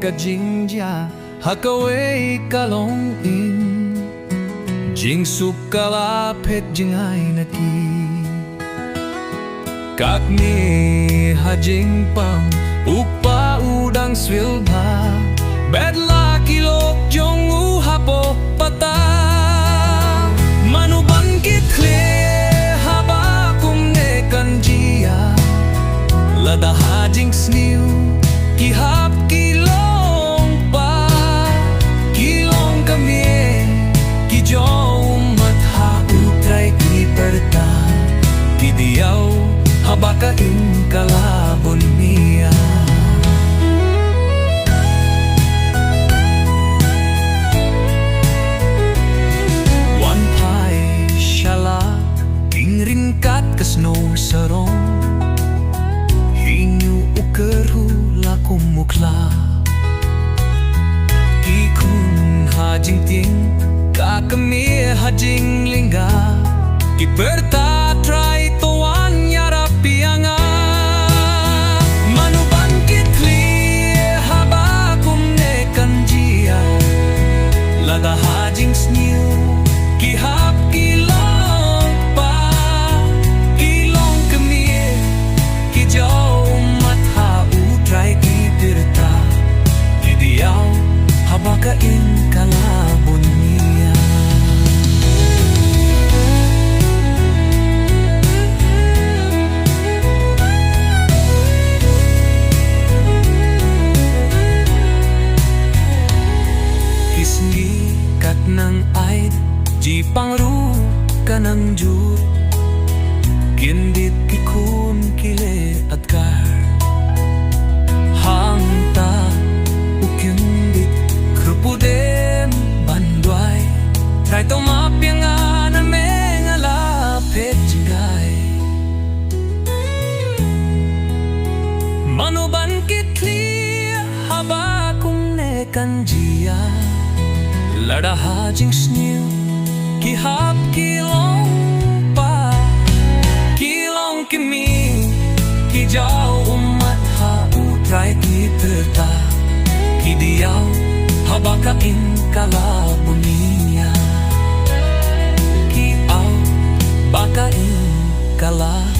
ka Jingjynjar hakaway kalong in Jing sukalapit jingay naki Kakni hajing pang upa udang swilba Bedla kilok jong uhapo pata Manuban kitle haba kumne kanjia Lada hajing sniu kihap kilong pa Kilong kami kijong matha utray kiperta Kidiyaw habaka in kalabon niya Wanpay shala king kat kasno sarong Hinyu ukerhu lakum mukla Kikun hajing ting kakami hajing lingga Kiperta try tuan yarap pianga Manuban kitli haba kumne kanjia Lada hajing sniu kihap kilong pa Kilong kami kijaw matha utray kipirta Idiyaw haba kain kalabon niya Kat ng ay di pangru ka ng jud Kindit kikun kile at kar Hangta ukindit krupudem bandway Try to mapyangan na mga lapit jingay Manuban kitli haba kumne kanjia Lada hajing sniu kihap kilong pa Kilong kimi kijaw umat ha utray kiperta Kidiyaw habaka in kalabon niya Kiaw baka in kalabon